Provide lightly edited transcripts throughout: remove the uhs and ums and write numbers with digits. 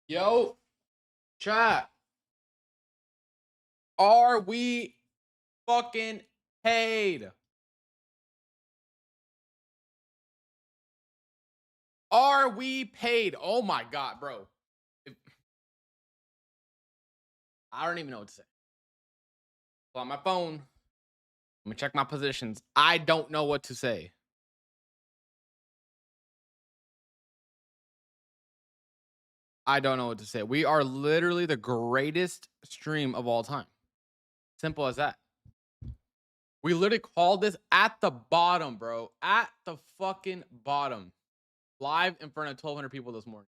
Yo, chat. Are we fucking paid? Are we paid? Oh my god, bro. I don't even know what to say. Pull out my phone. Let me check my positions. I don't know what to say. I don't know what to say. We are literally the greatest stream of all time. Simple as that. We literally called this at the bottom, bro. At the fucking bottom. Live in front of 1,200 people this morning.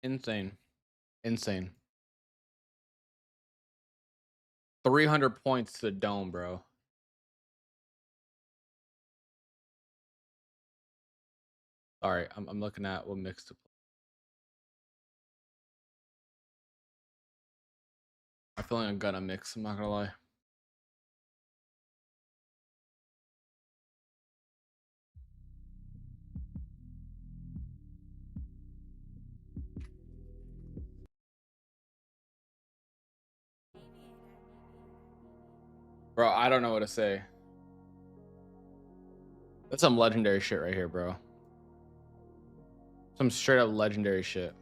Insane. Insane. 300 points to the dome, bro. Sorry, I'm looking at what mix to play. I feel like I'm gonna mix, I'm not gonna lie. Bro, I don't know what to say. That's some legendary shit right here, bro. Some straight up legendary shit.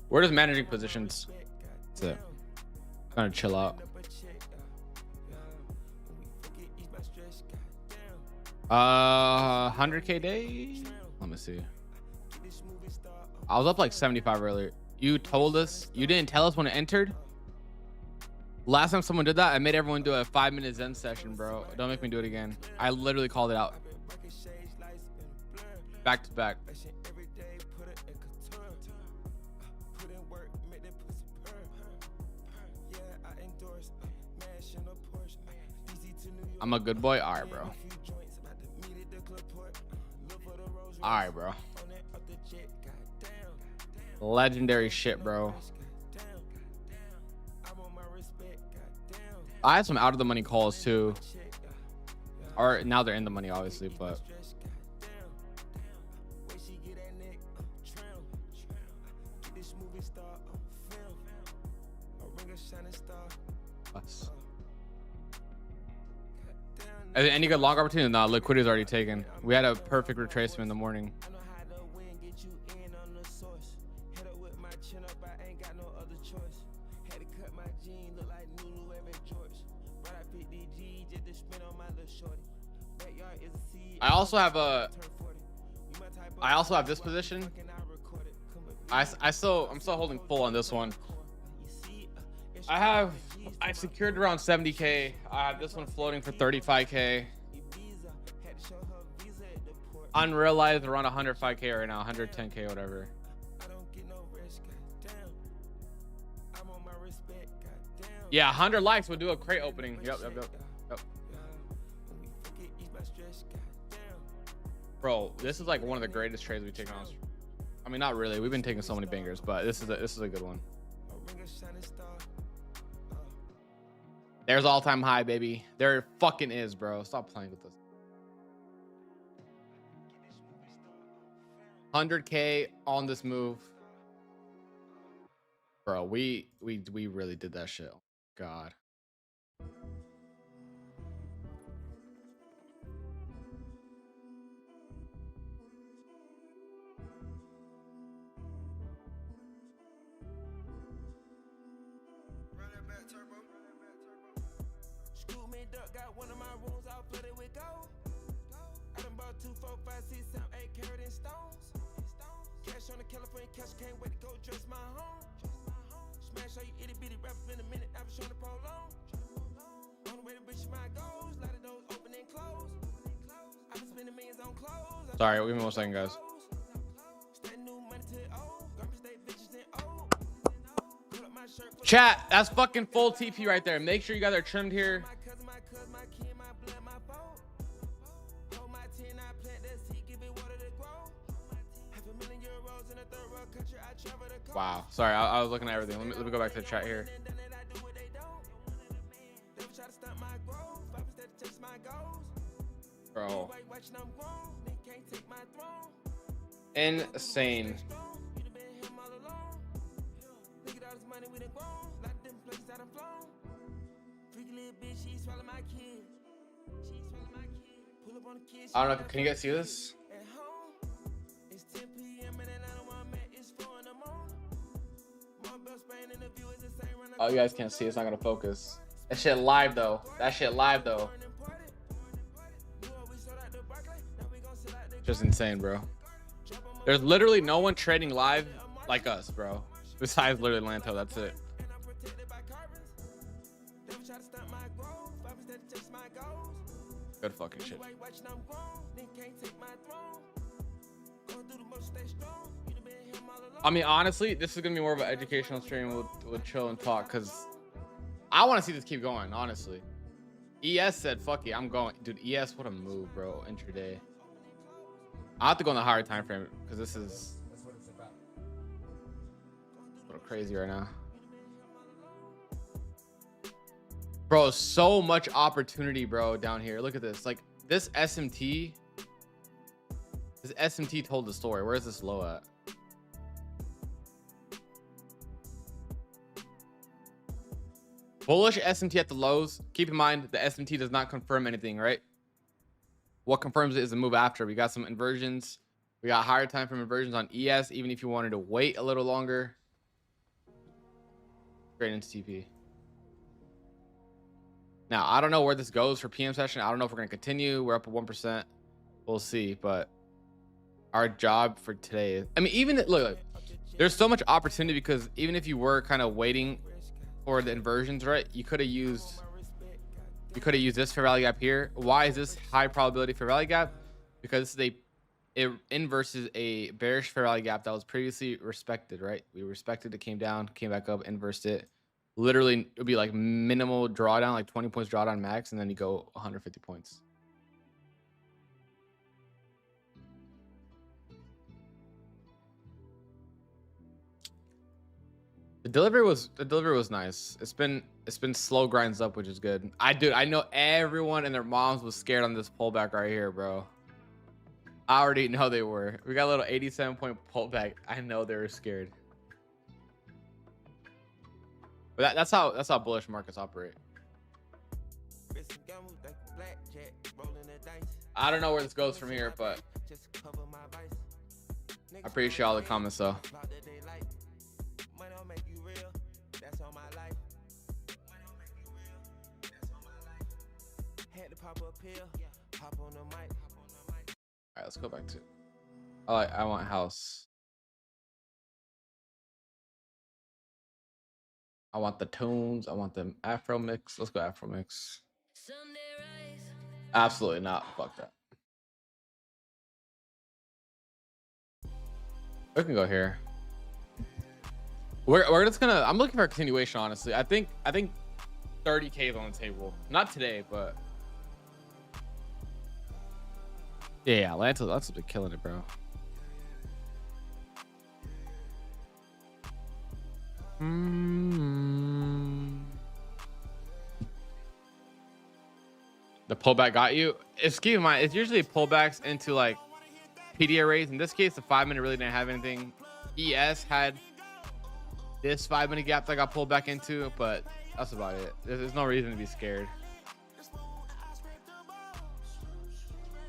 We're just managing positions. That's it. Kind of chill out. 100K day. Let me see. I was up like 75 earlier. You told us, you didn't tell us when it entered. Last time someone did that, I made everyone do a 5-minute Zen session, bro. Don't make me do it again. I literally called it out. Back to back. I'm a good boy. All right, bro. All right, bro. Legendary shit, bro. I had some out of the money calls too. Or now they're in the money, obviously, but any good long opportunity? No, liquidity is already taken. We had a perfect retracement in the morning. I also have this position. I'm still holding full on this one. I secured around 70K. I have this one floating for 35K. Unrealized around 105K right now, 110K, whatever. Yeah, 100 likes would do a crate opening. Yep. Bro, this is like one of the greatest trades we've taken on. I mean, not really. We've been taking so many bangers, but this is a good one. There's all-time high, baby. There fucking is, bro. Stop playing with this. 100K on this move. Bro, we really did that shit. Oh, God. Got one of my rooms all flooded with gold. I done bought 2, 4, 5, 6, 7, 8 carat in stones. Cash on the California cash, can't wait to go dress my home. Smash all you itty bitty rappers in a minute, I've shown the prolong. On the way to reach my goals, lot of those open and close. I've been spending millions on clothes. Sorry, we almost second, guys. Chat, that's fucking full TP right there. Make sure you guys are trimmed here. Wow. Sorry, I was looking at everything. Let me go back to the chat here. Bro. Insane. I don't know. Can you guys see this? Oh, you guys can't see. It's not gonna focus. That shit live though. That shit live though. Just insane, bro. There's literally no one trading live like us, bro. Besides literally Lanto. That's it. Good fucking shit. I mean, honestly, this is gonna be more of an educational stream. We'll chill and talk because I want to see this keep going. Honestly, ES said, "Fuck it, I'm going." Dude, ES, what a move, bro. Intraday. I have to go in the higher time frame because this is a little crazy right now, bro. So much opportunity, bro, down here. Look at this. Like this SMT. This SMT told the story. Where's this low at? Bullish SMT at the lows. Keep in mind the SMT does not confirm anything, right? What confirms it is a move after. We got some inversions. We got higher time frame inversions on ES, even if you wanted to wait a little longer. Straight into TP. Now, I don't know where this goes for PM session. I don't know if we're going to continue. We're up at 1%. We'll see. But our job for today is, I mean, even look, there's so much opportunity because even if you were kind of waiting for the inversions, right? You could have used this fair value gap here. Why is this high probability fair value gap? Because it inverses a bearish fair value gap that was previously respected, right? We respected it, came down, came back up, inversed it. Literally, it would be like minimal drawdown, like 20 points drawdown max, and then you go 150 points. The delivery was nice. It's been slow grinds up, which is good. I know everyone and their moms was scared on this pullback right here, bro. I already know they were. We got a little 87-point pullback. I know they were scared. But that's how bullish markets operate. I don't know where this goes from here, but I appreciate all the comments though. All right, let's go back to. I want house. I want the tunes. I want the Afro mix. Let's go Afro mix. Absolutely not. Fuck that. We can go here. We're just gonna. I'm looking for a continuation. Honestly, I think 30K is on the table. Not today, but yeah, Atlanta's been killing it, bro. The pullback got you. It's keep in mind, it's usually pullbacks into like PD arrays. In this case, the 5-minute really didn't have anything. ES had this 5-minute gap that got pulled back into, but that's about it. There's no reason to be scared.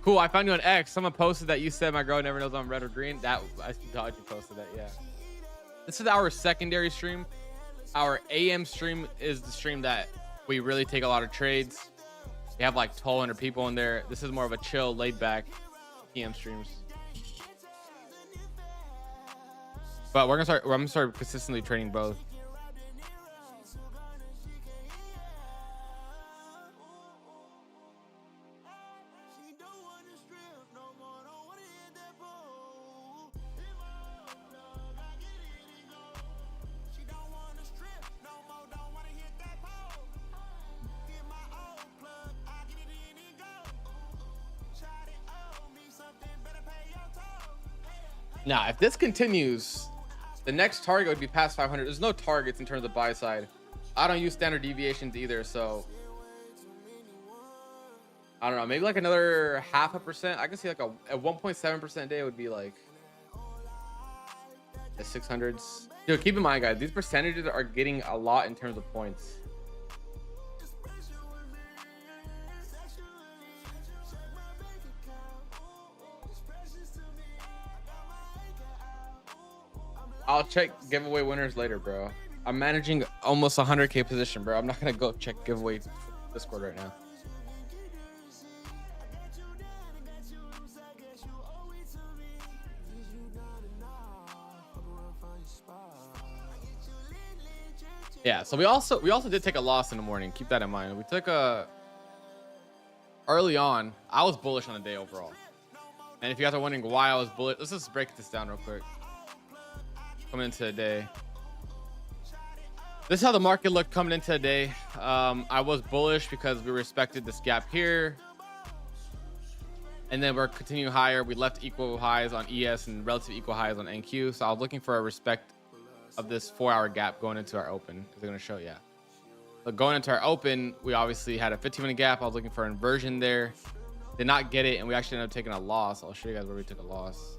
Cool, I found you on X. Someone posted that you said my girl never knows I'm red or green. That I thought you posted that, yeah. This is our secondary stream. Our AM stream is the stream that we really take a lot of trades. We have like 1,200 people in there. This is more of a chill, laid back PM streams. But I'm gonna start consistently trading both. Now, if this continues, the next target would be past 500. There's no targets in terms of buy side. I don't use standard deviations either, so I don't know. Maybe like another 0.5%. I can see like a 1.7% day would be like the 600s. Dude, keep in mind, guys, these percentages are getting a lot in terms of points. I'll check giveaway winners later, bro. I'm managing almost 100K position, bro. I'm not gonna go check giveaway Discord right now. Yeah, so we also did take a loss in the morning. Keep that in mind. We took a early on. I was bullish on the day overall. And if you guys are wondering why I was bullish, let's just break this down real quick. Coming into the day, this is how the market looked coming into the day. I was bullish because we respected this gap here, and then we're continuing higher. We left equal highs on ES and relative equal highs on NQ, so I was looking for a respect of this 4-hour gap going into our open. They're going to show, yeah. So going into our open, we obviously had a 15-minute gap. I was looking for an inversion there, did not get it, and we actually ended up taking a loss. I'll show you guys where we took a loss.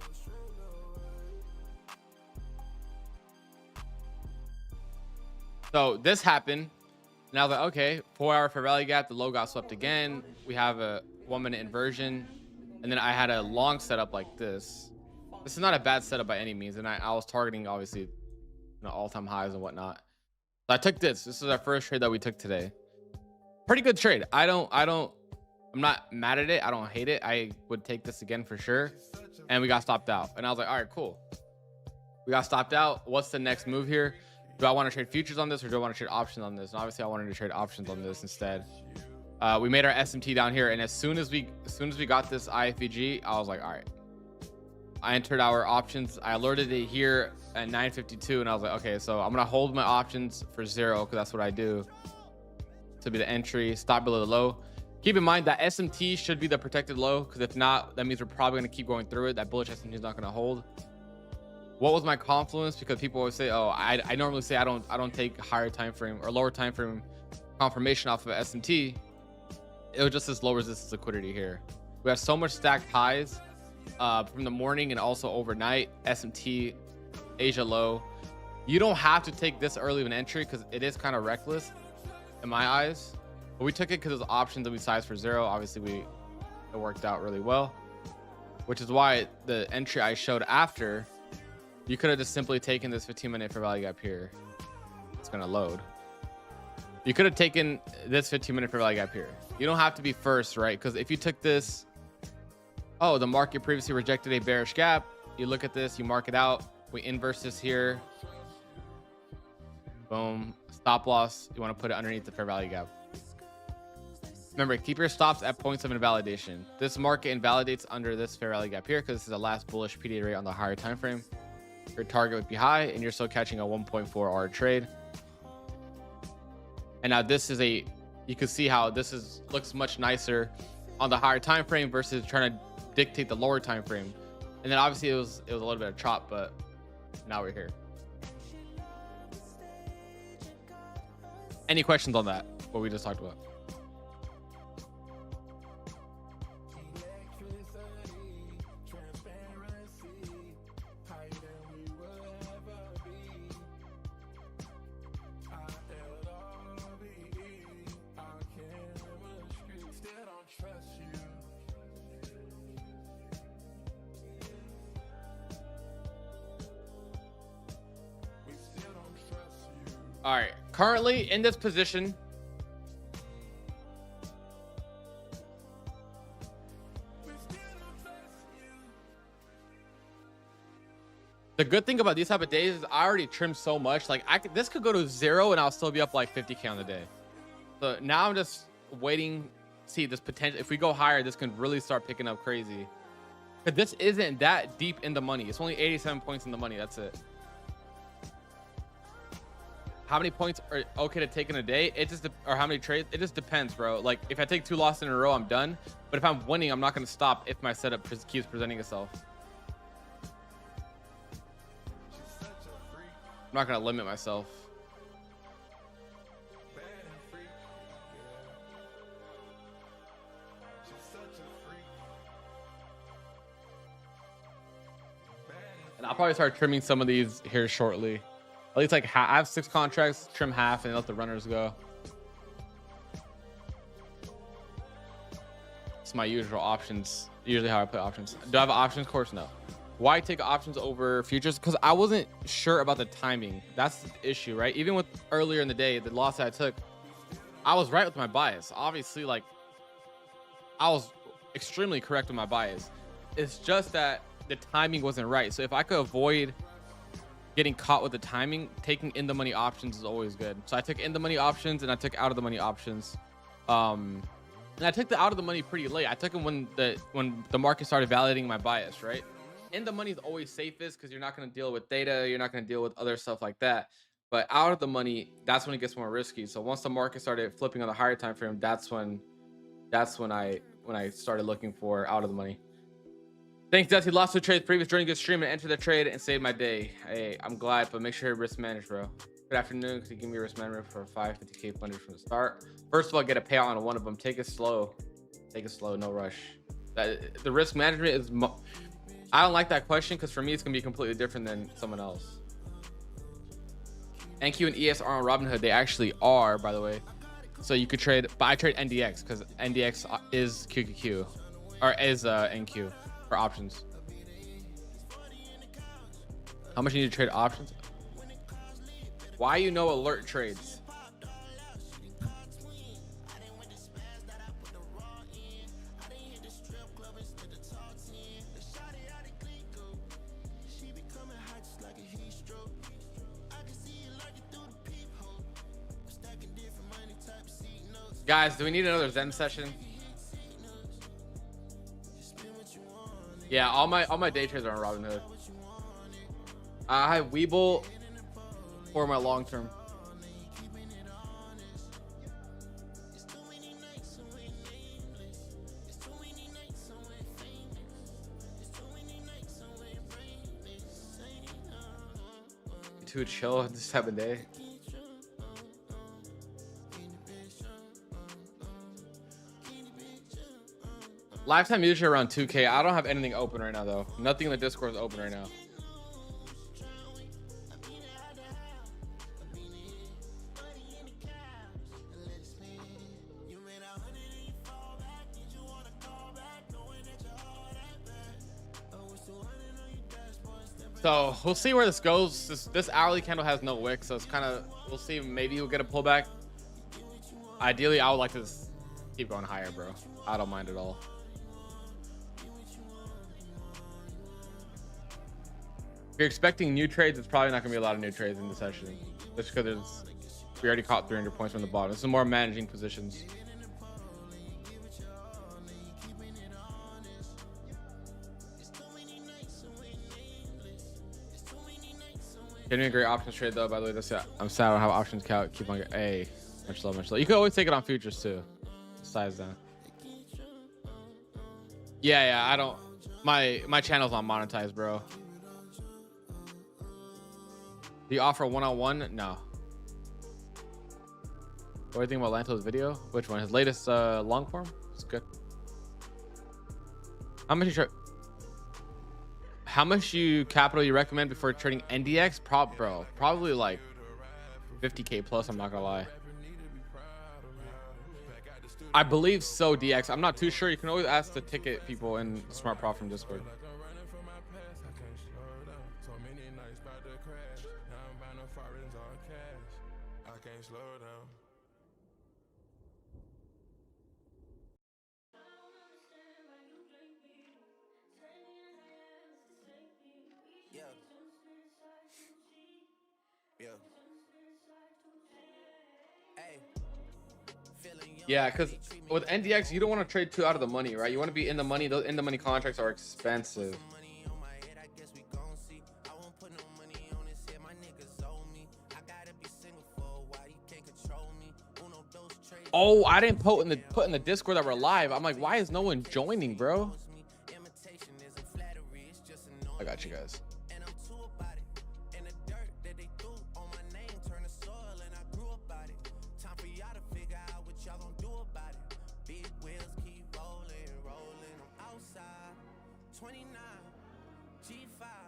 So this happened, and I was like, okay, 4-hour fair value gap. The low got swept again. We have a 1-minute inversion, and then I had a long setup like this. This is not a bad setup by any means, and I was targeting obviously, all-time highs and whatnot. So I took this. This is our first trade that we took today. Pretty good trade. I'm not mad at it. I don't hate it. I would take this again for sure. And we got stopped out, and I was like, all right, cool. We got stopped out. What's the next move here? Do I want to trade futures on this, or do I want to trade options on this? And obviously I wanted to trade options on this instead. We made our SMT down here, and as soon as we got this IFVG, I was like, all right. I entered our options. I alerted it here at 9:52, and I was like, okay, so I'm gonna hold my options for 0 because that's what I do. To be the entry, stop below the low. Keep in mind that SMT should be the protected low, because if not, that means we're probably gonna keep going through it. That bullish SMT is not gonna hold. What was my confluence? Because people always say, oh, I normally say I don't take higher time frame or lower time frame confirmation off of SMT. It was just this low resistance liquidity here. We have so much stacked highs from the morning and also overnight. SMT, Asia low. You don't have to take this early of an entry because it is kind of reckless in my eyes. But we took it because it was options and we sized for 0. Obviously, it worked out really well, which is why the entry I showed after. You could have just simply taken this 15-minute fair value gap here. It's going to load. You could have taken this 15-minute fair value gap here. You don't have to be first, right? Because if you took this, oh, the market previously rejected a bearish gap. You look at this, you mark it out. We inverse this here. Boom. Stop loss. You want to put it underneath the fair value gap. Remember, keep your stops at points of invalidation. This market invalidates under this fair value gap here because this is the last bullish PDA rate on the higher time frame. Your target would be high, and you're still catching a 1.4 trade. And now this is you can see how this looks much nicer on the higher time frame versus trying to dictate the lower time frame. And then obviously it was a little bit of chop, but now we're here. Any questions on that? What we just talked about? All right, currently in this position, the good thing about these type of days is I already trimmed so much. Like this could go to 0 and I'll still be up like 50K on the day. So now I'm just waiting, see this potential. If we go higher, this can really start picking up crazy. But this isn't that deep in the money. It's only 87 points in the money. That's it. How many points are okay to take in a day? It just, or how many trades? It just depends, bro. Like if I take 2 losses in a row, I'm done. But if I'm winning, I'm not going to stop if my setup keeps presenting itself. I'm not gonna limit myself. And I'll probably start trimming some of these here shortly. At least like I have 6 contracts, trim half and let the runners go. It's my usual options. Usually how I play options. Do I have an options course? No. Why take options over futures? Because I wasn't sure about the timing. That's the issue, right? Even with earlier in the day, the loss that I took, I was right with my bias. Obviously, like I was extremely correct with my bias. It's just that the timing wasn't right. So if I could avoid getting caught with the timing, taking in the money options is always good. So I took in the money options and I took out of the money options. And I took the out of the money pretty late. I took them when the market started validating my bias, right? In the money is always safest because you're not going to deal with data, you're not going to deal with other stuff like that. But out of the money, that's when it gets more risky. So once the market started flipping on the higher time frame, that's when I started looking for out of the money. Thanks, Dusty. Lost 2 trades previous during good stream and enter the trade and save my day. Hey, I'm glad, but make sure you risk manage, bro. Good afternoon. Could you give me a risk management for 550K funded from the start? First of all, get a payout on one of them. Take it slow. Take it slow. No rush. The risk management is. I don't like that question because for me, it's gonna be completely different than someone else. NQ and ES are on Robinhood. They actually are, by the way. So you could trade, but I trade NDX because NDX is QQQ or is NQ. For options. How much you need to trade options? Why you know alert trades? Guys, do we need another Zen session? Yeah, all my day trades are on Robinhood. I have Webull for my long term. Too chill this type of day. Lifetime usually around 2K. I don't have anything open right now though. Nothing in the Discord is open right now. So we'll see where this goes. This hourly candle has no wick, so it's kind of, we'll see. Maybe we'll get a pullback. Ideally, I would like to keep going higher, bro. I don't mind at all. If you're expecting new trades, it's probably not gonna be a lot of new trades in the session, just because we already caught 300 points from the bottom. This is more managing positions. Getting a great options trade though, by the way. That's it. I'm sad I don't have options count. Keep on. Hey, much love, much love. You can always take it on futures too. Size down. Yeah, I don't. My channel's not monetized, bro. Do you offer one-on-one? No. What do you think about Lanto's video? Which one? His latest long form? It's good. How much you try? How much capital you recommend before trading NDX? Bro, probably like 50K plus. I'm not gonna lie. I believe so, DX. I'm not too sure. You can always ask the ticket people in Smart Prof from Discord. Yeah, because with NDX, you don't want to trade too out of the money, right? You want to be in the money. Those in the money contracts are expensive. Oh, I didn't put in the Discord that we're live. I'm like, why is no one joining, bro? I got you guys.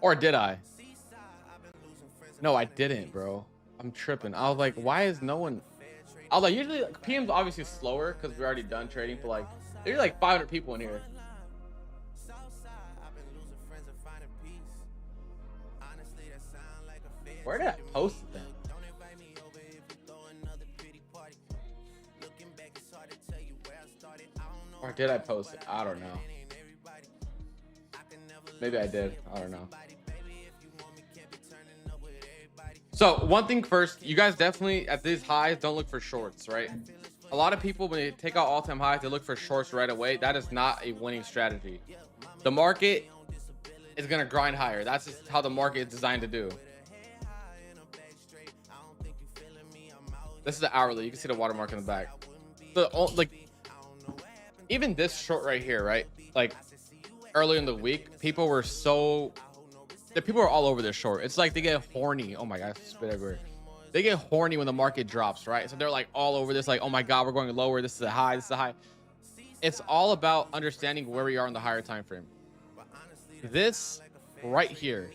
Or did I? No, I didn't, bro. I'm tripping. I was like, why is no one? I was like, usually like, PM's obviously slower because we're already done trading, but like there's like 500 people in here. Where did I post it then? Or did I post it? I don't know. Maybe I did. I don't know. So one thing first, you guys definitely at these highs don't look for shorts, right? A lot of people, when they take out all-time highs, they look for shorts right away. That is not a winning strategy. The market is going to grind higher. That's just how the market is designed to do. This is the hourly. You can see the watermark in the back. Like even this short right here, right? Like earlier in the week, people were all over this short. It's like they get horny. Oh my god, spit everywhere. They get horny when the market drops, right? So they're like all over this, like, oh my god, we're going lower. This is a high. This is a high. It's all about understanding where we are in the higher time frame. This right here,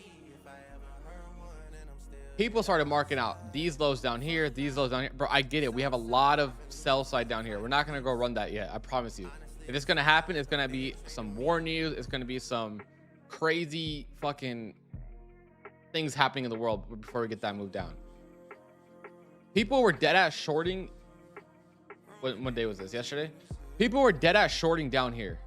people started marking out these lows down here, these lows down here. Bro, I get it. We have a lot of sell side down here. We're not gonna go run that yet. I promise you. If it's gonna happen, it's gonna be some war news. It's gonna be some crazy fucking things happening in the world before we get that move down. People were dead ass shorting. What day was this? Yesterday? People were dead ass shorting down here.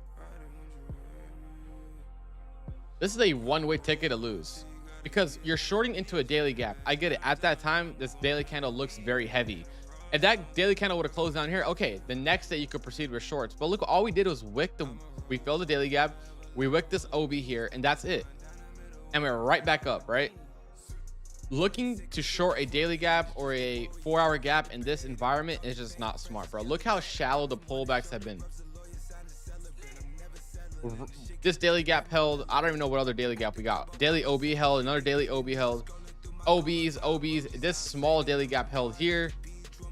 This is a one-way ticket to lose because you're shorting into a daily gap. I get it. At that time, this daily candle looks very heavy. If that daily candle would have closed down here, okay, the next day you could proceed with shorts. But look, all we did was we filled the daily gap, we wicked this OB here, and that's it. And we're right back up, right? Looking to short a daily gap or a 4-hour gap in this environment is just not smart, bro. Look how shallow the pullbacks have been. This daily gap held. I don't even know what other daily gap we got. Daily OB held, another daily OB held, OBs. This small daily gap held here.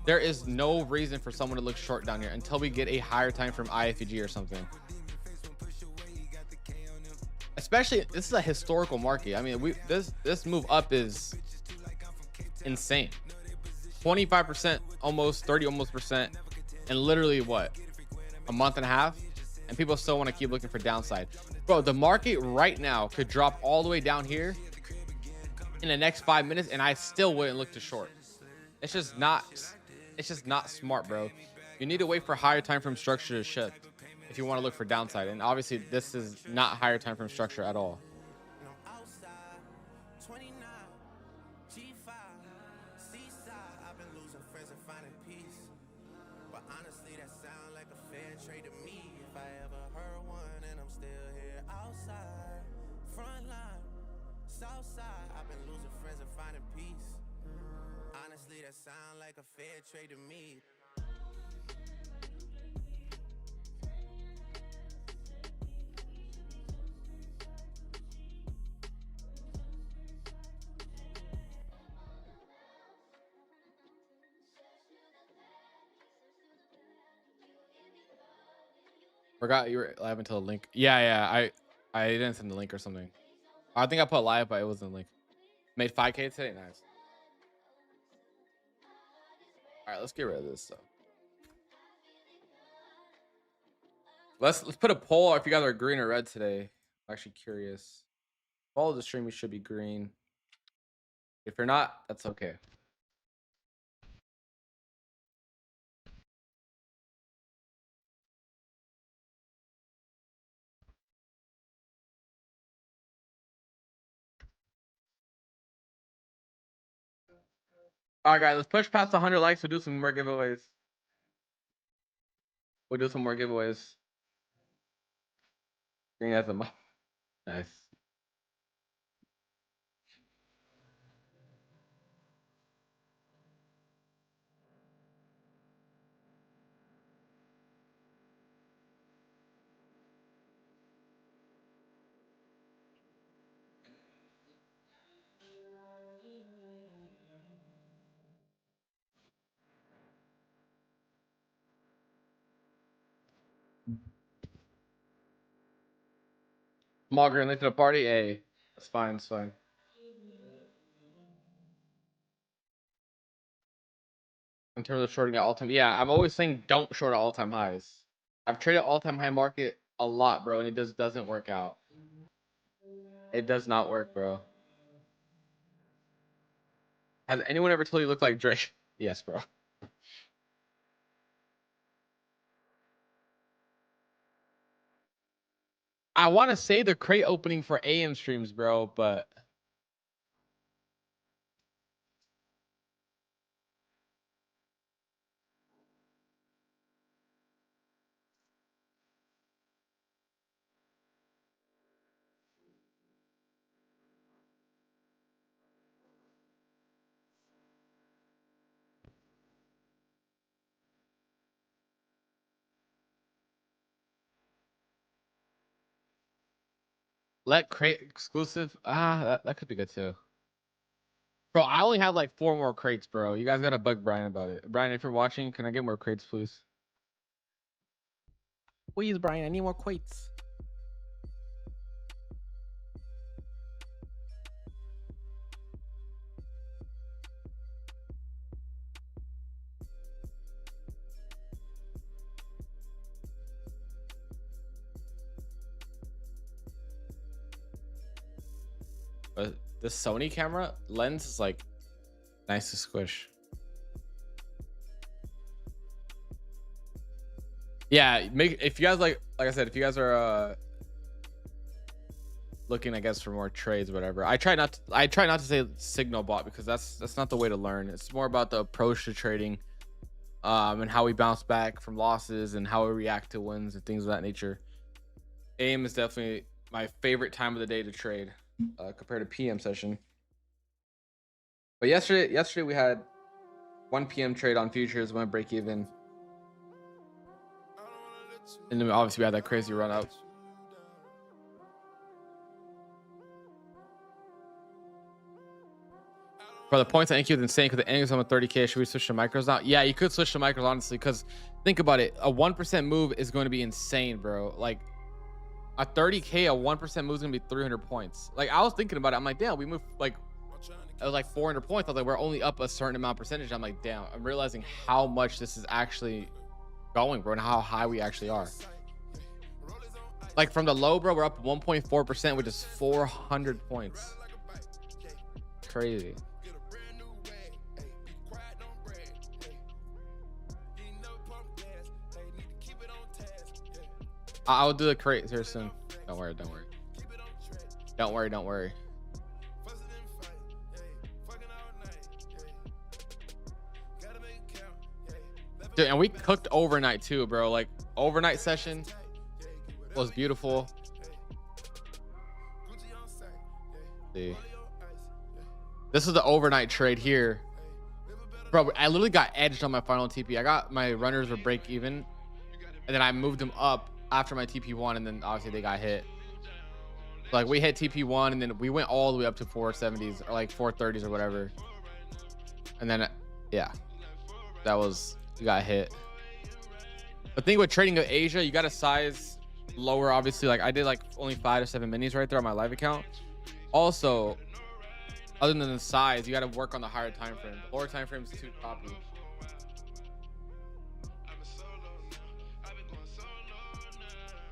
There is no reason for someone to look short down here until we get a higher time from IFEG or something. Especially, this is a historical market. I mean, this move up is insane. 25%, almost 30, almost percent, and literally what, a month and a half, and people still want to keep looking for downside. Bro, the market right now could drop all the way down here in the next 5 minutes, and I still wouldn't look to short. It's just not smart, bro. You need to wait for higher time frame structure to shift if you want to look for downside, and obviously this is not higher time frame structure at all. That sound like a fair trade to me. Forgot you were live until the link. Yeah. I didn't send the link or something. I think I put live, but it wasn't link. Made 5K today. Nice. All right, let's get rid of this stuff. Let's put a poll if you guys are green or red today. I'm actually curious. Follow the stream, you should be green. If you're not, that's okay. All right, guys, let's push past 100 likes. We'll do some more giveaways. Green as a nice. Small green late to the party. Hey, It's fine. It's fine. In terms of shorting at all-time, yeah, I'm always saying don't short at all-time highs. I've traded all-time high market a lot, bro, and it just doesn't work out. It does not work, bro. Has anyone ever told you look like Drake? Yes, bro. I want to say the crate opening for AM streams, bro, but let crate exclusive. That could be good too. Bro, I only have like 4 more crates, bro. You guys gotta bug Brian about it. Brian, if you're watching, can I get more crates, please? Please, Brian, I need more crates. But the Sony camera lens is like nice to squish. Yeah, if you guys like I said, if you guys are looking, I guess, for more trades, whatever. I try not to say signal bot because that's not the way to learn. It's more about the approach to trading, and how we bounce back from losses and how we react to wins and things of that nature. AM is definitely my favorite time of the day to trade, compared to PM session. But yesterday we had 1 PM trade on futures, went break even, and then obviously we had that crazy run up. For the points on NQ is insane because the ending is on 30K. Should we switch to micros now? Yeah, you could switch to micros, honestly, because think about it. A 1% move is going to be insane, bro. Like a 30K, a 1% move is going to be 300 points. Like I was thinking about it. I'm like, damn, we moved like, it was like 400 points. I was like, we're only up a certain amount percentage. I'm like, damn, I'm realizing how much this is actually going, bro, and how high we actually are. Like from the low, bro, we're up 1.4%, which is 400 points. Crazy. I'll do the crate here soon. Don't worry. Don't worry. Dude, and we cooked overnight too, bro. Like overnight session was beautiful. See, this is the overnight trade here, bro. I literally got edged on my final TP. I got my runners were break even, and then I moved them up after my TP1, and then obviously they got hit. Like we hit TP1, and then we went all the way up to 470s or like 430s or whatever, and then yeah, that was, we got hit. The thing with trading of Asia, you got to size lower, obviously. Like I did like only 5 to 7 minis right there on my live account. Also, other than the size, you got to work on the higher time frame. The lower time frame is too choppy.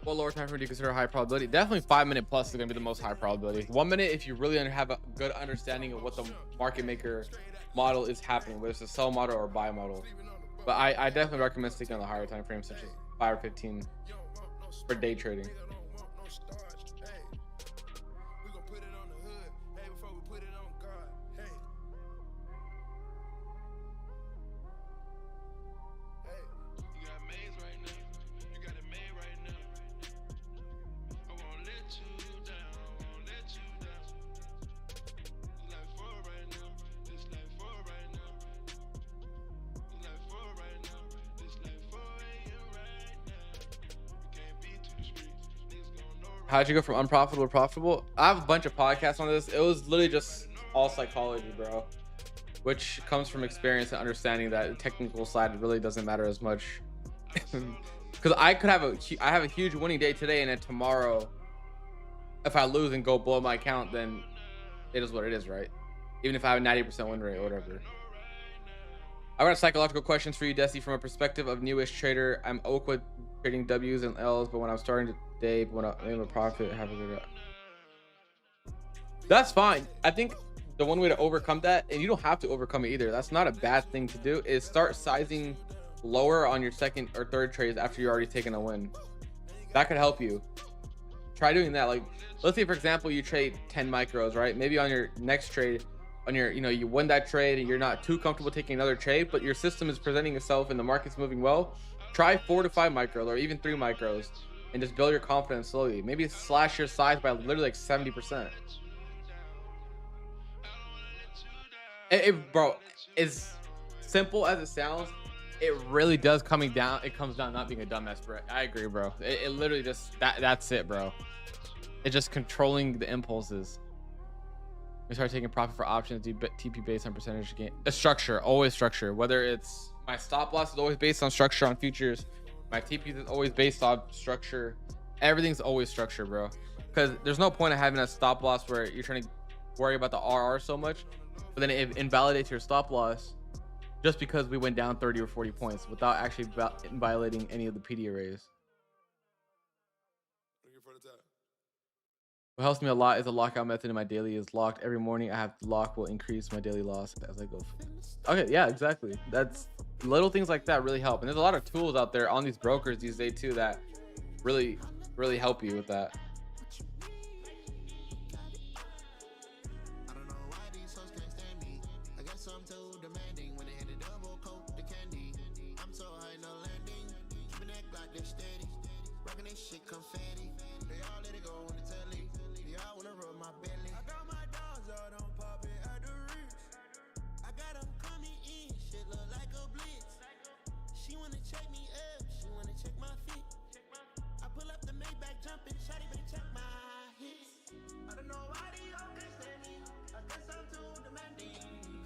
What lower time frame do you consider high probability? Definitely 5 minute plus is going to be the most high probability. 1 minute, if you really have a good understanding of what the market maker model is happening, whether it's a sell model or buy model. But I definitely recommend sticking on the higher time frame, such as 5 or 15 for day trading. How'd you go from unprofitable to profitable? I have a bunch of podcasts on this. It was literally just all psychology, bro, which comes from experience and understanding that the technical side really doesn't matter as much. Because I have a huge winning day today, and then tomorrow If I lose and go blow my account, then it is what it is, right? Even if I have a 90% win rate or whatever. I got psychological questions for you, Desi. From a perspective of newish trader, I'm oak with trading W's and L's, but when I'm starting today, when I'm a profit, have a good. That's fine. I think the one way to overcome that, and you don't have to overcome it either. That's not a bad thing to do. Is start sizing lower on your second or third trades after you're already taking a win. That could help you. Try doing that. Like, let's say for example, you trade 10 micros, right? Maybe on your next trade, on your, you win that trade and you're not too comfortable taking another trade, but your system is presenting itself and the market's moving well. Try 4 to 5 micros or even 3 micros and just build your confidence slowly. Maybe slash your size by literally like 70%. Bro, as simple as it sounds, it really does coming down. It comes down not being a dumbass, bro. I agree, bro. It literally just that's it, bro. It's just controlling the impulses. We start taking profit for options, do TP based on percentage gain. A structure, always structure. Whether it's my stop loss is always based on structure on futures. My TP is always based on structure. Everything's always structure, bro. Because there's no point of having a stop loss where you're trying to worry about the RR so much, but then it invalidates your stop loss just because we went down 30 or 40 points without actually violating any of the PD arrays. What helps me a lot is a lockout method in my daily is locked. Every morning I have to lock will increase my daily loss as I go. Okay, yeah, exactly. That's little things like that really help. And there's a lot of tools out there on these brokers these days too that really help you with that.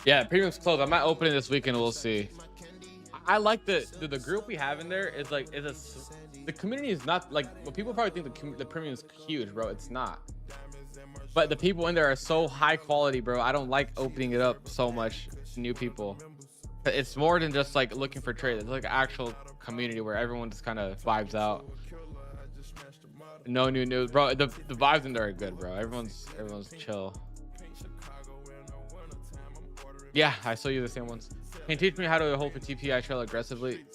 Yeah, premium's closed. I might open it this weekend. We'll see. I like the group we have in there is like the community is not like what people probably think the premium is huge, bro. It's not. But the people in there are so high quality, bro. I don't like opening it up so much to new people. It's more than just like looking for trades. It's like an actual community where everyone just kind of vibes out. No new news, bro. The vibes in there are good, bro. Everyone's chill. Yeah, I still use the same ones. Can you teach me how to hold for TP? I trail aggressively.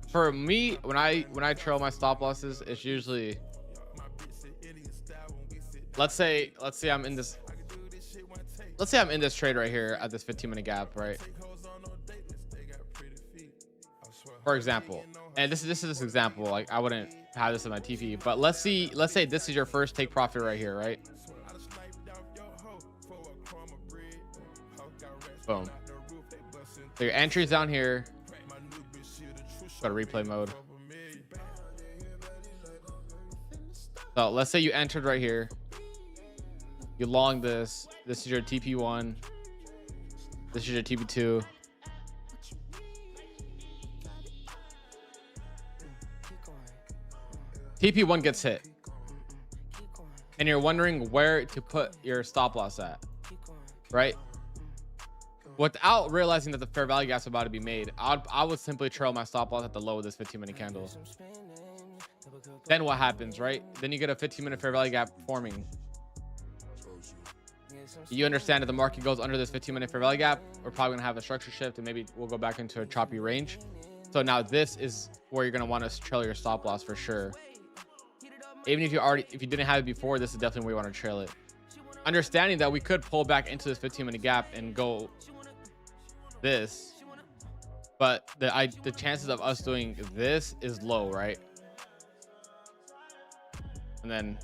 For me, when I trail my stop losses, it's usually, let's say I'm in this trade right here at this 15-minute gap, right? For example, and this is this example. Like I wouldn't have this in my TP, but let's say this is your first take profit right here, right? Boom. So your entry's down here. Go to replay mode. So let's say you entered right here. You long this. This is your TP1. This is your TP2. TP1 gets hit. And you're wondering where to put your stop loss at, right? Without realizing that the fair value gap's about to be made, I would simply trail my stop loss at the low of this 15-minute candle. Then what happens, right? Then you get a 15-minute fair value gap forming. You understand that the market goes under this 15-minute fair value gap, we're probably gonna have a structure shift and maybe we'll go back into a choppy range. So now this is where you're gonna want to trail your stop loss for sure. Even if you didn't have it before, this is definitely where you want to trail it. Understanding that we could pull back into this 15-minute gap and go this, but the chances of us doing this is low, right? And then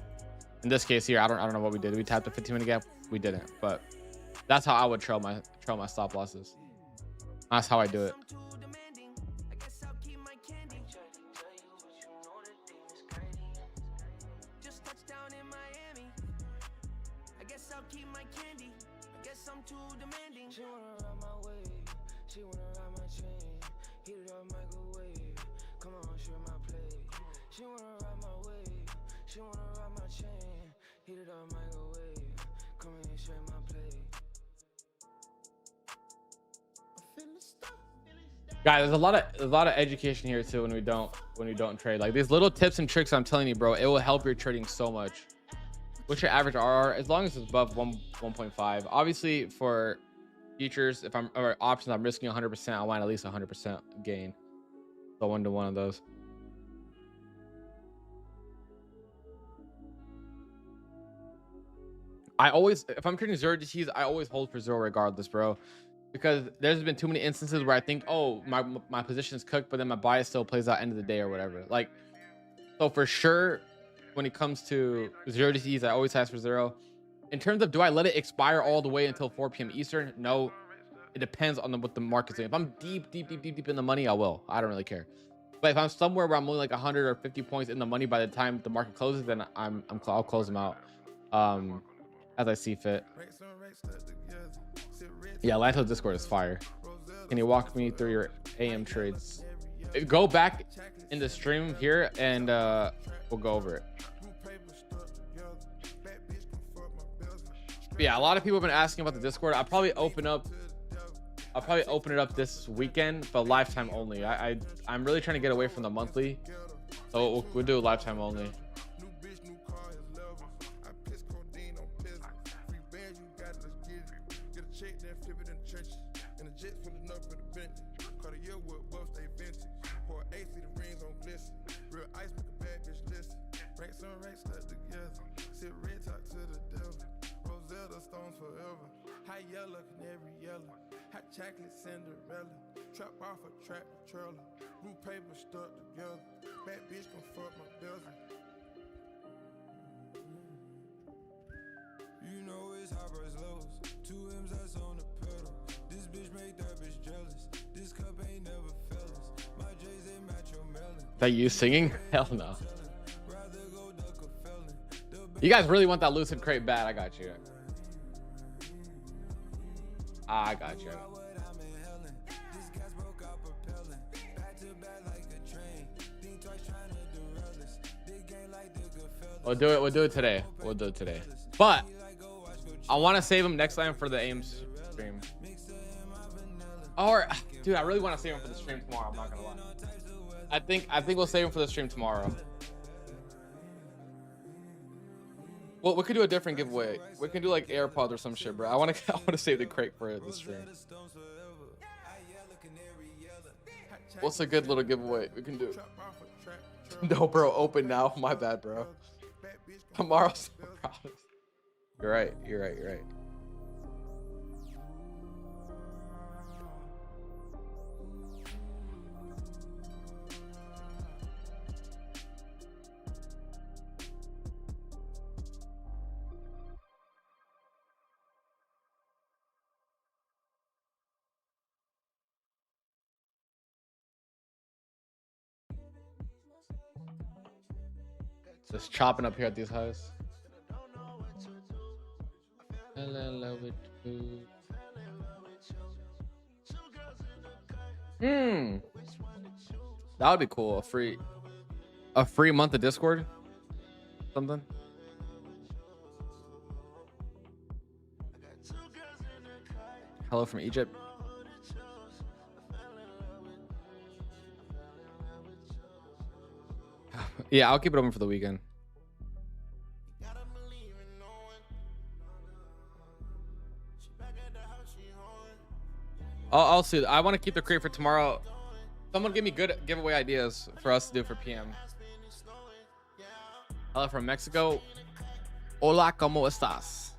in this case here, I don't know what we did. We tapped the 15-minute gap. We didn't, but that's how I would trail my stop losses. That's how I do it. Heat it up, microwave. Come in and share my plate. Guys, there's a lot of education here too when we don't trade. Like these little tips and tricks, I'm telling you, bro, it will help your trading so much. What's your average RR? As long as it's above 1.5. Obviously, for futures, if I'm or options, I'm risking 100%. I want at least 100% gain. So 1 to 1 of those. I always, if I'm trading 0 DTs, I always hold for 0 regardless, bro. Because there's been too many instances where I think, oh, my position is cooked, but then my bias still plays out end of the day or whatever. Like, so for sure, when it comes to 0 DTs, I always ask for 0. In terms of, do I let it expire all the way until 4 p.m. Eastern? No, it depends on what the market's doing. If I'm deep in the money, I will. I don't really care. But if I'm somewhere where I'm only like 100 or 50 points in the money by the time the market closes, then I'll close them out as I see fit. Yeah, Lanto Discord is fire. Can you walk me through your AM trades? Go back in the stream here and we'll go over it. But yeah, a lot of people have been asking about the Discord. I'll probably open it up this weekend, but lifetime only. I'm really trying to get away from the monthly, so we'll do lifetime only. Chocolate Cinderella, trap off a trap trailer, blue paper stuck together, bad bitch gon' fuck my bezel. You know it's high versus lows, 2 M's that's on the pedal. This bitch make that bitch jealous. This cup ain't never fellas. My J's they match your melon. That you singing? Hell no. You guys really want that lucid crate bad? I got you. I got you. We'll do it today. We'll do it today. But I want to save them next time for the Ames stream. Or, dude, I really want to save them for the stream tomorrow. I'm not gonna lie. I think we'll save them for the stream tomorrow. Well, we could do a different giveaway. We can do like AirPods or some shit, bro. I want to save the crate for the stream. What's a good little giveaway we can do? No, bro. Open now. My bad, bro. Tomorrow's no promise. You're right. You're right. You're right. Just chopping up here at these highs. That would be cool. A free month of Discord. Something. Hello from Egypt. Yeah, I'll keep it open for the weekend. I'll see. I want to keep the crate for tomorrow. Someone give me good giveaway ideas for us to do for PM. Hello from Mexico. Hola, ¿cómo estás?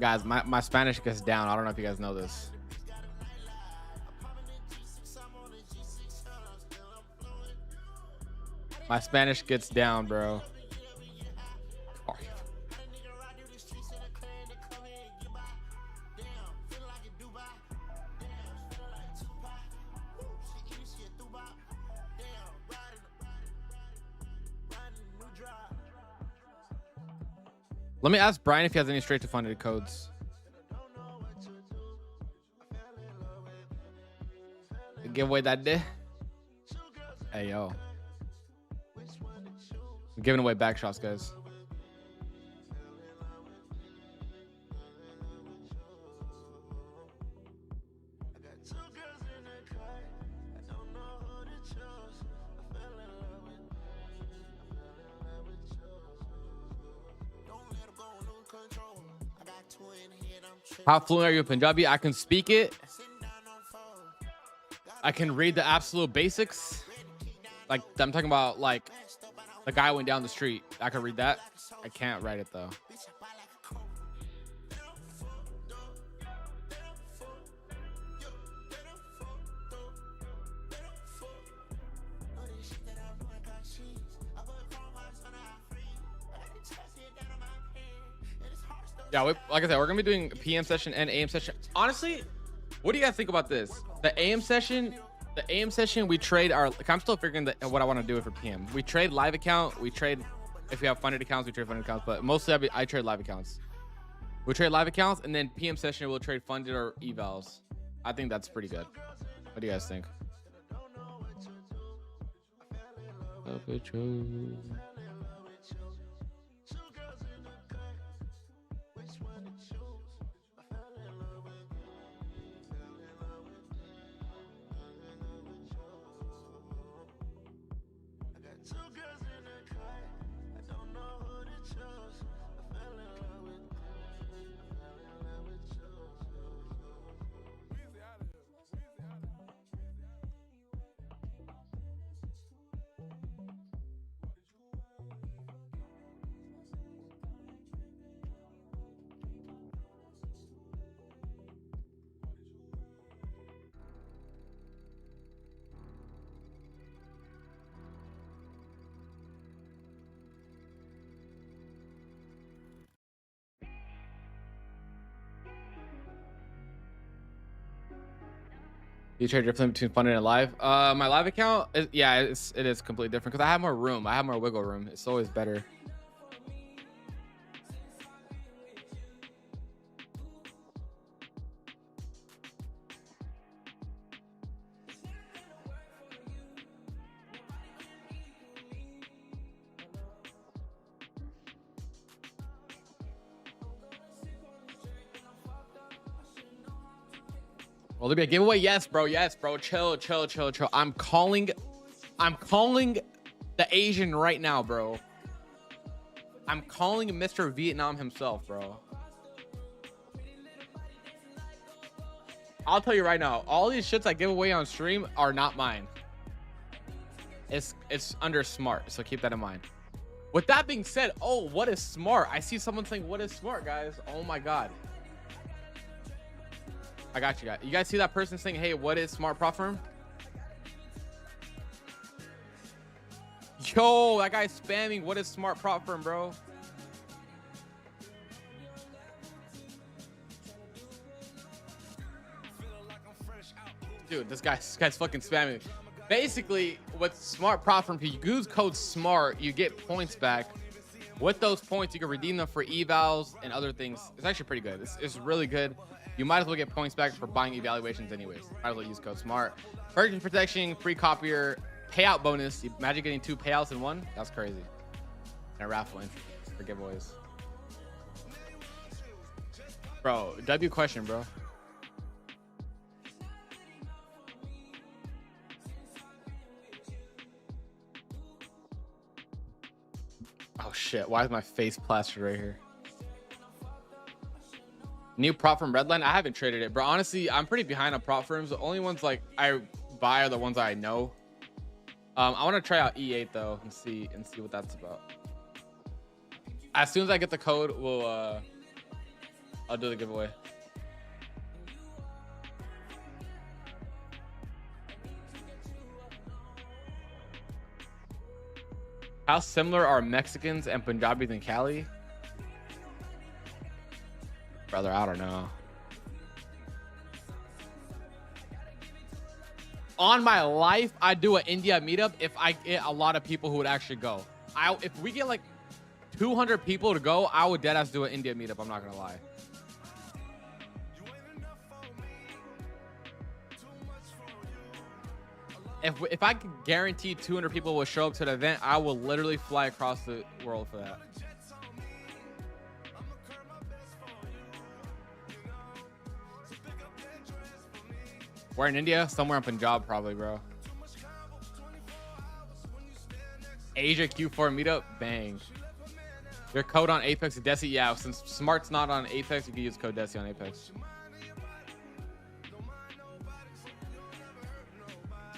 Guys, my Spanish gets down. I don't know if you guys know this. My Spanish gets down, bro. Let me ask Brian if he has any straight to funded codes. Giveaway that day. Hey yo. Giving away back shots, guys. How fluent are you in Punjabi? I can speak it. I can read the absolute basics. Like, I'm talking about, like, the guy went down the street. I can read that. I can't write it, though. Yeah, like I said, we're gonna be doing PM session and AM session. Honestly, what do you guys think about this? The AM session, we trade our. Like, I'm still figuring what I want to do for PM. We trade live account. We trade if we have funded accounts. We trade funded accounts, but mostly I trade live accounts. We trade live accounts, and then PM session we'll trade funded or evals. I think that's pretty good. What do you guys think? You trade differently between funded and live. My live account, it is completely different because I have more room. I have more wiggle room. It's always better. Will there be a giveaway? Yes, bro. Yes, bro. Chill. I'm calling the Asian right now, bro. I'm calling Mr. Vietnam himself, bro. I'll tell you right now, all these shits I give away on stream are not mine. It's under smart, so keep that in mind. With that being said, oh, what is smart? I see someone saying, what is smart, guys? Oh my God. I got you guys. You guys see that person saying, hey, what is smart prop firm? Yo, that guy's spamming, what is smart prop firm, bro? Dude, this guy's fucking spamming. Basically, with smart prop firm, if you use code SMART, you get points back. With those points, you can redeem them for evals and other things. It's actually pretty good. It's really good. You might as well get points back for buying evaluations anyways. Might as well use code SMART. Purchase protection, free copier, payout bonus. Imagine getting 2 payouts in one. That's crazy. And a raffle entry for giveaways. Bro, W question, bro. Oh shit, why is my face plastered right here? New prop from Redline. I haven't traded it, bro. Honestly, I'm pretty behind on prop firms. The only ones like I buy are the ones I know. I want to try out E8 though and see what that's about. As soon as I get the code, I'll do the giveaway. How similar are Mexicans and Punjabis in Cali? Brother, I don't know. On my life, I'd do an India meetup if I get a lot of people who would actually go. If we get like 200 people to go, I would deadass do an India meetup. I'm not gonna lie. If I could guarantee 200 people will show up to the event, I will literally fly across the world for that. We're in India, somewhere in Punjab, probably, bro. Asia Q4 meetup, bang. Your code on Apex is Desi. Yeah, since Smart's not on Apex, you can use code Desi on Apex.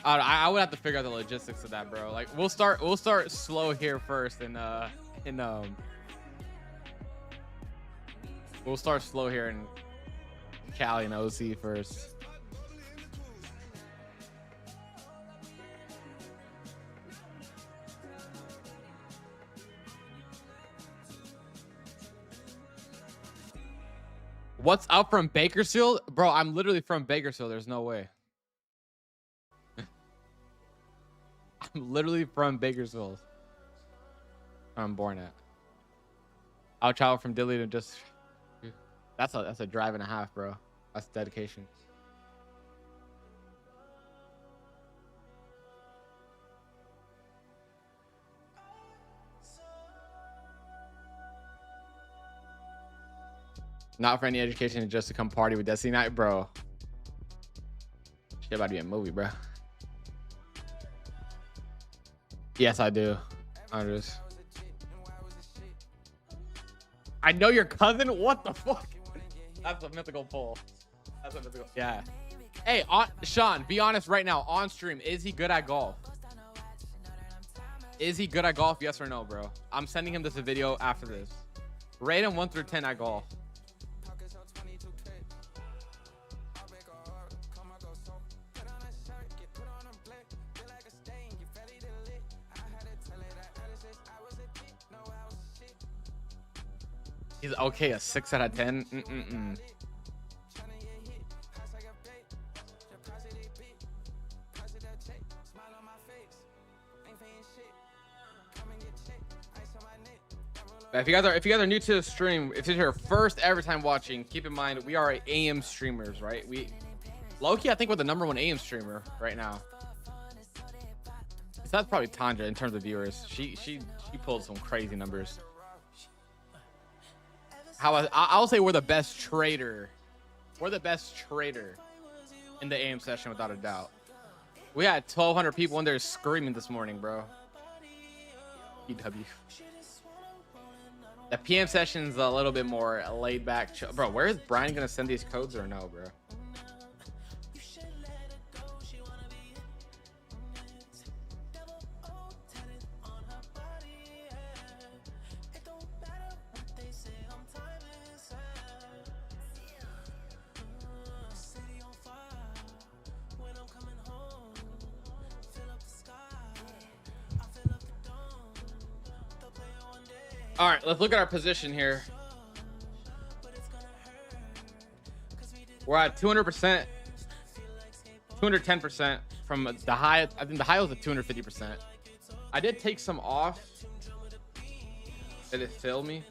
I would have to figure out the logistics of that, bro. Like we'll start slow here first, and we'll start slow here in Cali and OC first. What's up from Bakersfield? Bro, I'm literally from Bakersfield. There's no way. I'm literally from Bakersfield. I'm born at. I'll travel from Dilly to just... That's a drive and a half, bro. That's dedication. Not for any education, just to come party with Destiny Night, bro. Shit about to be a movie, bro. Yes, I do. I know your cousin. What the fuck? That's a mythical pull. That's a mythical. Yeah. Hey, Sean, be honest right now on stream. Is he good at golf? Is he good at golf? Yes or no, bro? I'm sending him this video after this. Rate him 1 through 10 at golf. He's okay, a 6 out of 10. If you guys are new to the stream, if it's your first ever time watching, keep in mind we are AM streamers, right? We low-key, I think we're the #1 AM streamer right now. So that's probably Tanja in terms of viewers. She pulled some crazy numbers. I'll say we're the best trader. We're the best trader in the AM session without a doubt. We had 1,200 people in there screaming this morning, bro. EW. The PM session's a little bit more laid back. Bro, where is Brian gonna send these codes or no, bro? All right, let's look at our position here. We're at 200%, 210% from the high. I think the high was at 250%. I did take some off. Did it fill me?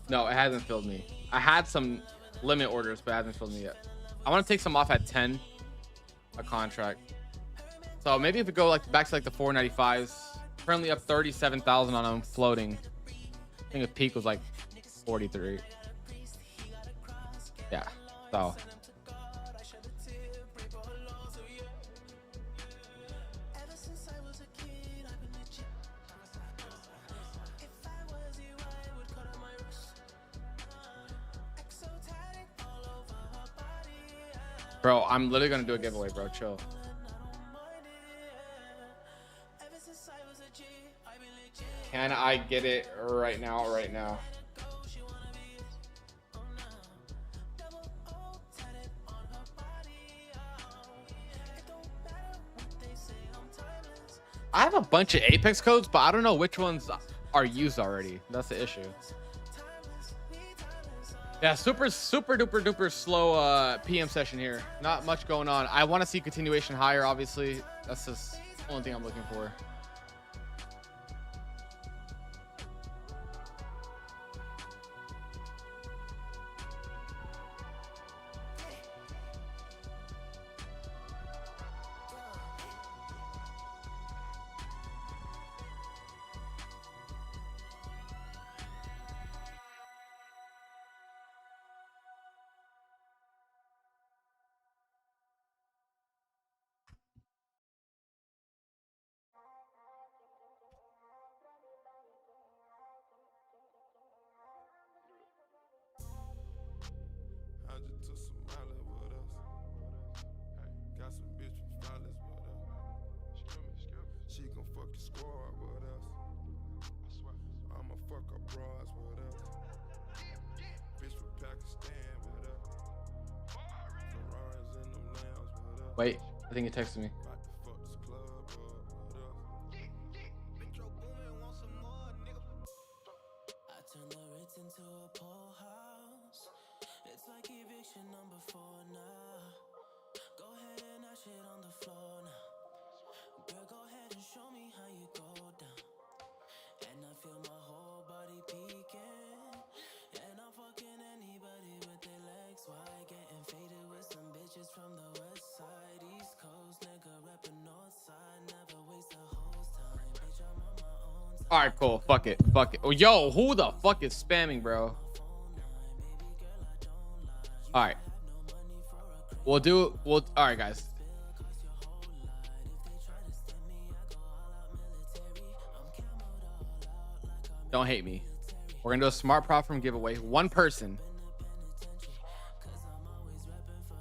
No, it hasn't filled me. I had some limit orders, but it hasn't filled me yet. I want to take some off at 10 a contract. So maybe if we go like back to like the 495s. Currently up 37,000 on them floating. I think the peak was like 43. Yeah, so. Bro, I'm literally gonna do a giveaway, bro. Chill. Can I get it right now? Right now. I have a bunch of Apex codes, but I don't know which ones are used already. That's the issue. Yeah, super duper slow PM session here. Not much going on. I want to see continuation higher, obviously. That's just the only thing I'm looking for. broads, what up? Bitch from Pakistan, what up? Ferraris in them lambs, what up? Wait, I think he texted me. About to fuck this club up, what up? Metro Boomin want some more, nigga. I turn the Ritz into a pool house. It's like eviction number 4 now. Go ahead and dash it on the floor now. Girl, go ahead and show me how you go down. And I feel my whole body peeking. And I'm fucking anybody with their legs wide. Getting faded with some bitches from the west side. East Coast, nigga reppin' north side. Never waste a host time. Bitch, I'm on my own time. All right, cool. Fuck it. Fuck it. Oh, yo, who the fuck is spamming, bro? All right. All right, guys. Don't hate me. We're gonna do a smart prop from giveaway. One person.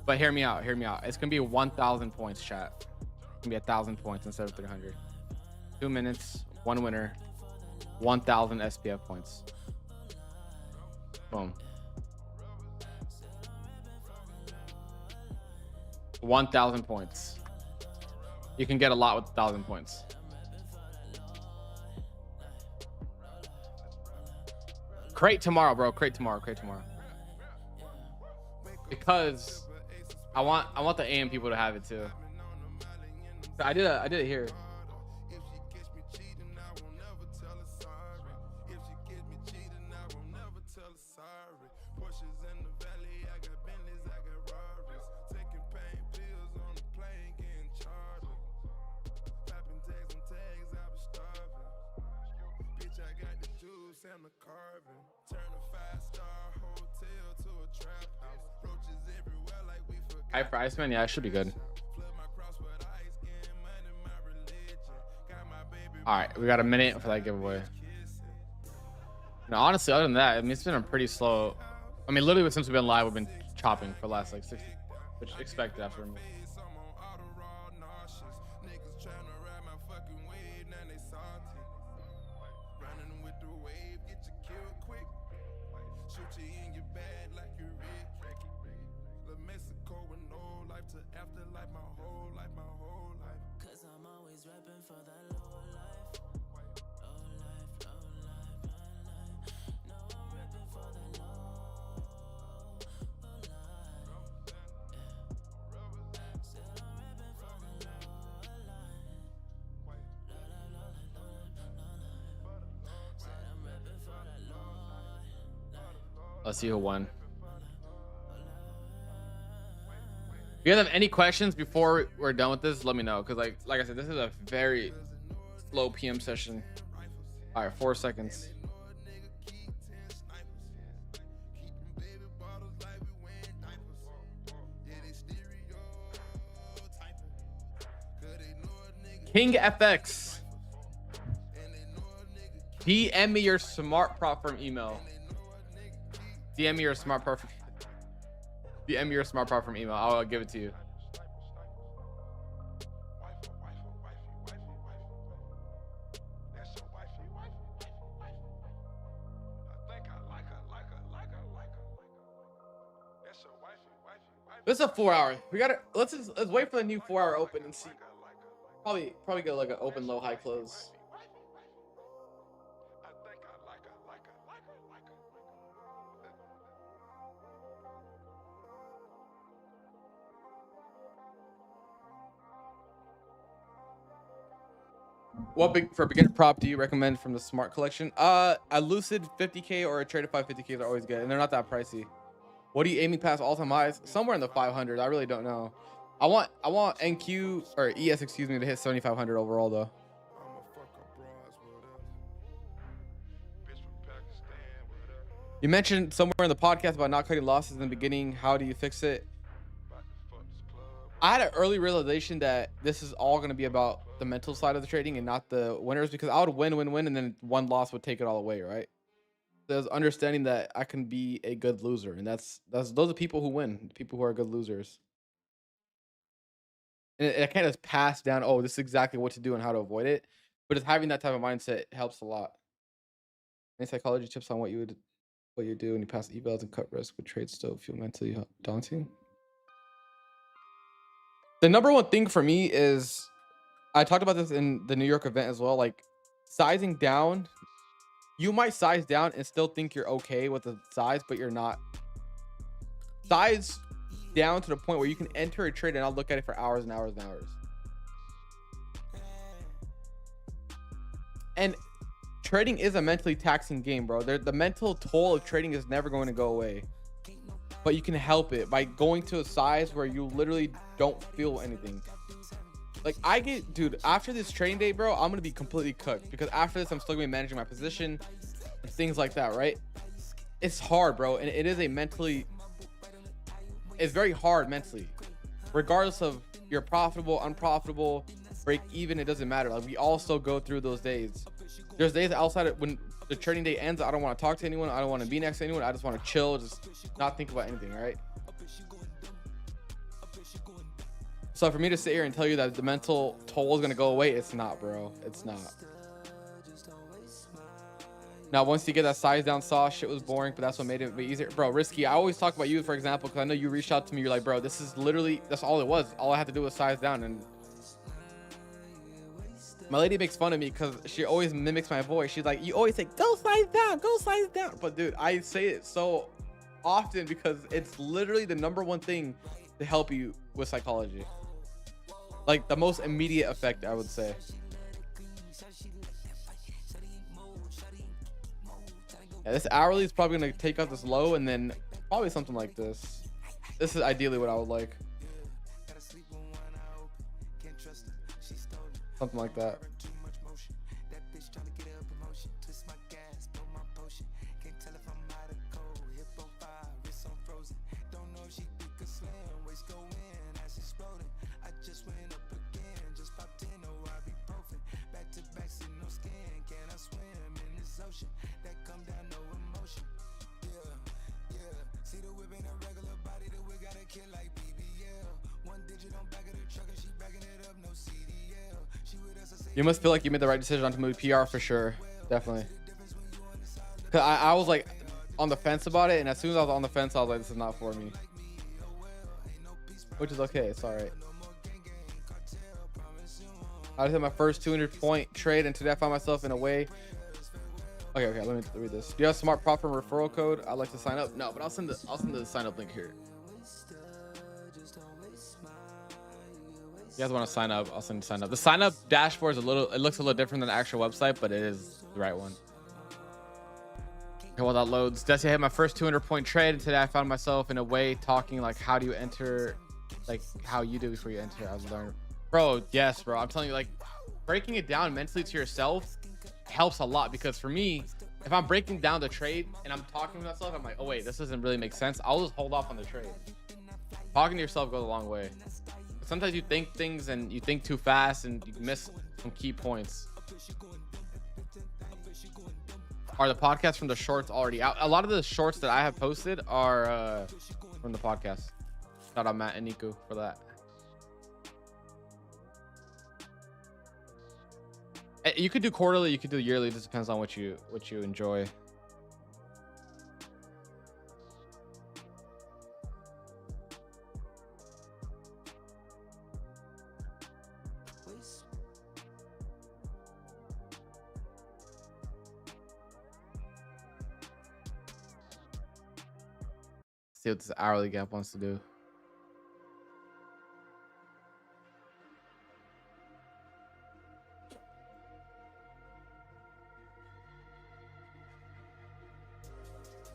But hear me out. Hear me out. It's gonna be 1,000 points, chat. It's gonna be 1,000 points instead of 300. 2 minutes, one winner, 1,000 SPF points. Boom. 1,000 points. You can get a lot with 1,000 points. Crate tomorrow, bro. Crate tomorrow. Crate tomorrow. Because I want the AM people to have it too. I did it here. If she catch me cheating, I won't never tell her sorry. If she catch me cheating, I won't never tell her sorry. Porsches in the valley, I got Bentleys, I got Rarries. Taking pain pills on the plane, getting chartered. Popping tags on tags, I was starving. Bitch, I got the juice and the carving. Turn a 5-star hotel to a trap house. Roaches everywhere like we forgot. High for Iceman, yeah, it should be good. Flood my cross with ice, getting money, my religion. Got my baby All right, we got a minute for that giveaway. No, honestly, other than that, I mean, it's been a pretty slow. I mean, literally, since we've been live, we've been chopping for the last like 60, which expected after me. I'm on Adderall, nauseous. Niggas tryna ride my fucking wave, now they salty. Running with the wave, get you killed quick. Shoot you in your bed like you Rick. La Mexico with no life to afterlife, my whole life, my whole life. Cause I'm always reppin' for that low life. Low life, low life, low life. No, I'm reppin' for that low life. Yeah. Said I'm reppin' for that low life. Low life, low life, low life, low life. Said I'm reppin' for that low life. Let's see who won. If you guys have any questions before we're done with this, let me know. Cause like I said, this is a very slow PM session. All right, 4 seconds. King FX. DM me your smart prop from email. DM me your smart prop. DM me your smart prop from email. I'll give it to you. This is a 4 hour. We gotta let's wait for the new 4 hour open and see. Probably go like an open, low, high close. What for beginner prop do you recommend from the smart collection? A Lucid 50K or a Tradeify 50K are always good, and they're not that pricey. What are you aiming past all-time highs? Somewhere in the 500. I really don't know. I want NQ or ES, excuse me, to hit 7,500 overall though. I'ma fuck up broads, what up? Bitch from Pakistan, what up? You mentioned somewhere in the podcast about not cutting losses in the beginning. How do you fix it? About to fuck this club. I had an early realization that this is all going to be about the mental side of the trading and not the winners, because I would win, and then one loss would take it all away, right? There's understanding that I can be a good loser, and those are people who win, people who are good losers. And it can't just pass down, oh, this is exactly what to do and how to avoid it. But just having that type of mindset helps a lot. Any psychology tips on what you do when you pass evals and cut risk, but trades still feel mentally daunting? The number one thing for me is, I talked about this in the New York event as well, like sizing down. You might size down and still think you're okay with the size, but you're not. Size down to the point where you can enter a trade and I'll look at it for hours and hours and hours. And trading is a mentally taxing game, bro. The mental toll of trading is never going to go away, but you can help it by going to a size where you literally don't feel anything. Like dude, after this trading day, bro, I'm gonna be completely cooked, because after this I'm still gonna be managing my position and things like that, right? It's hard, bro, and it is it's very hard mentally, regardless of you're profitable, unprofitable, break even, it doesn't matter. Like, we all still go through those days. There's days outside of when the trading day ends, I don't want to talk to anyone, I don't want to be next to anyone, I just want to chill, just not think about anything, right? So for me to sit here and tell you that the mental toll is going to go away, it's not, bro. It's not. Now, once you get that size down saw, shit was boring, but that's what made it easier. Bro, Risky, I always talk about you, for example, because I know you reached out to me. You're like, bro, this is literally, that's all it was. All I had to do was size down. And my lady makes fun of me because she always mimics my voice. She's like, you always say, go size down, go size down. But dude, I say it so often because it's literally the number one thing to help you with psychology. Like the most immediate effect, I would say. Yeah, this hourly is probably going to take out this low and then probably something like this. This is ideally what I would like. Something like that. You must feel like you made the right decision on to move PR for sure. Definitely. Cause I was like on the fence about it, and as soon as I was on the fence, I was like, this is not for me. Which is okay, it's alright. I just had my first 200-point trade, and today I found myself in a way. Okay, let me read this. Do you have smart profit referral code? I'd like to sign up. No, but I'll send the sign up link here. You guys want to sign up? I'll send sign up. The sign up dashboard is it looks a little different than the actual website, but it is the right one. Okay, while that loads, Desi, I had my first 200-point trade, and today I found myself in a way talking like, how do you enter, like how you do before you enter. I was learning, bro. Yes, bro. I'm telling you, like breaking it down mentally to yourself helps a lot, because for me, if I'm breaking down the trade and I'm talking to myself, I'm like, oh wait, this doesn't really make sense. I'll just hold off on the trade. Talking to yourself goes a long way. Sometimes you think things and you think too fast and you miss some key points. Are the podcasts from the shorts already out? A lot of the shorts that I have posted are from the podcast. Shout out Matt and Nico for that. You could do quarterly, you could do yearly. It just depends on what you enjoy. See what this hourly gap wants to do.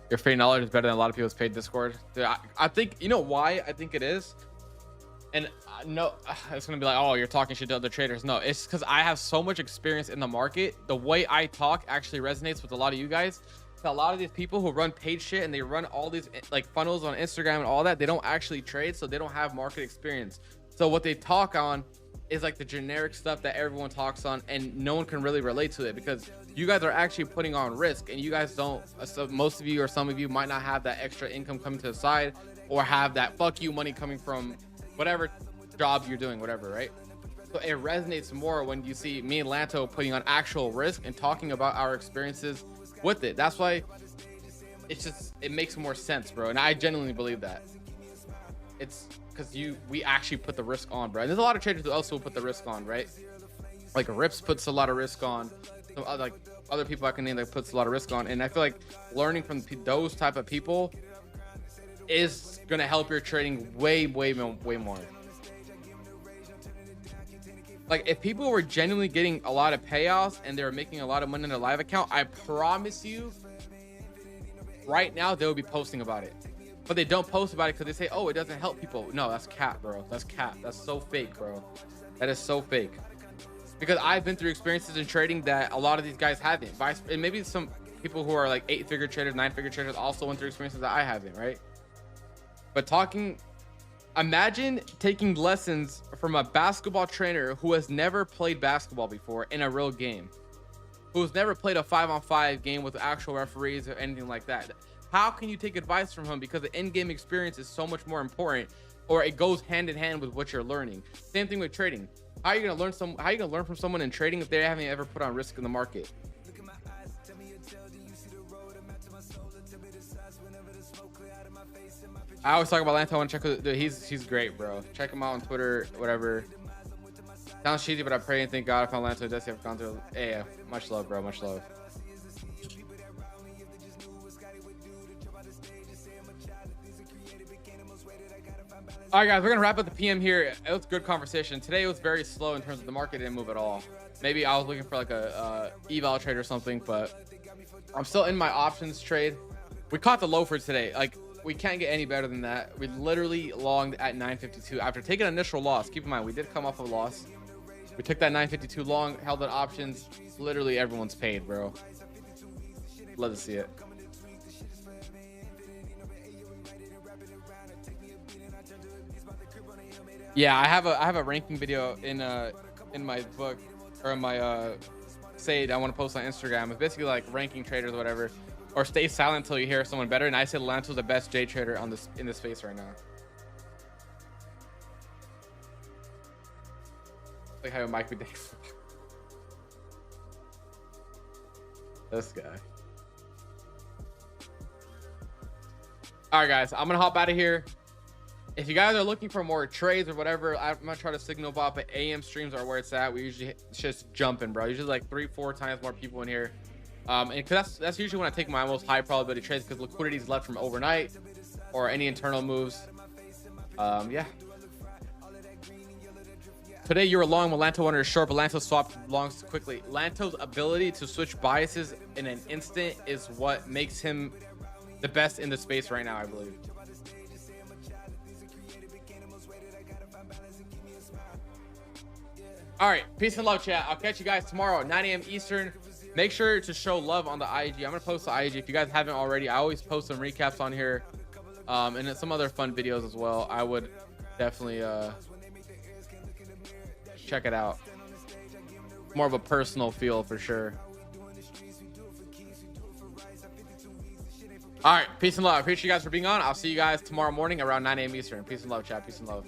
Your free knowledge is better than a lot of people's paid Discord. Dude, I think, you know why I think it is? And no, it's gonna be like, oh, you're talking shit to other traders. No, it's because I have so much experience in the market. The way I talk actually resonates with a lot of you guys. A lot of these people who run paid shit and they run all these like funnels on Instagram and all that, they don't actually trade, so they don't have market experience. So what they talk on is like the generic stuff that everyone talks on, and no one can really relate to it because you guys are actually putting on risk, and you guys don't. So most of you or some of you might not have that extra income coming to the side, or have that fuck you money coming from whatever job you're doing, whatever, right? So it resonates more when you see me and Lanto putting on actual risk and talking about our experiences with it. That's why it makes more sense, bro. And I genuinely believe that. It's because we actually put the risk on, bro. And there's a lot of traders who also put the risk on, right? Like Rips puts a lot of risk on. Some other, like other people I can name that puts a lot of risk on. And I feel like learning from those type of people is gonna help your trading way more. Like if people were genuinely getting a lot of payouts and they were making a lot of money in their live account, I promise you right now they will be posting about it. But they don't post about it because they say, oh, it doesn't help people. No, that's cap, bro. That's cap. That's so fake, bro. That is so fake. Because I've been through experiences in trading that a lot of these guys haven't. And maybe some people who are like 8-figure traders, 9-figure traders also went through experiences that I haven't, right? But imagine taking lessons from a basketball trainer who has never played basketball before in a real game, who's never played a 5-on-5 game with actual referees or anything like that. How can you take advice from him? Because the in-game experience is so much more important, or it goes hand in hand with what you're learning. Same thing with trading. How are you gonna learn from someone in trading if they haven't ever put on risk in the market? I always talk about Lanto. I want to check dude, he's great, bro. Check him out on Twitter, whatever. Sounds cheesy, but I pray and thank God I found Lanto. Does have gone through. Yeah, much love, bro. Much love. All right, guys, we're gonna wrap up the PM here. It was a good conversation. Today it was very slow in terms of the market didn't move at all. Maybe I was looking for like a eval trade or something, but I'm still in my options trade. We caught the low for today. Like we can't get any better than that. We literally longed at 952 after taking an initial loss. Keep in mind, we did come off a loss. We took that 952 long, held on options. Literally everyone's paid, bro. Love to see it. Yeah, I have a ranking video in my book, or in my say I want to post on Instagram. It's basically like ranking traders or whatever, or stay silent until you hear someone better. And I said Lanto's the best J trader on in this space right now. Like how Mike would this guy. All right, guys, I'm gonna hop out of here. If you guys are looking for more trades or whatever, I'm gonna try to signal bot, but AM streams are where it's at. We usually just jumping, bro. Usually like 3-4 times more people in here. And because that's usually when I take my most high probability trades, because liquidity is left from overnight or any internal moves. Yeah. Today you were long with Lanto wanted to short, but Lanto swapped longs quickly. Lanto's ability to switch biases in an instant is what makes him the best in the space right now, I believe. All right, peace and love, chat. I'll catch you guys tomorrow at 9 a.m. Eastern. Make sure to show love on the IG. I'm gonna post the IG if you guys haven't already. I always post some recaps on here, and some other fun videos as well. I would definitely check it out. More of a personal feel for sure. All right, peace and love. I appreciate you guys for being on. I'll see you guys tomorrow morning around 9 a.m. Eastern. Peace and love, chat. Peace and love.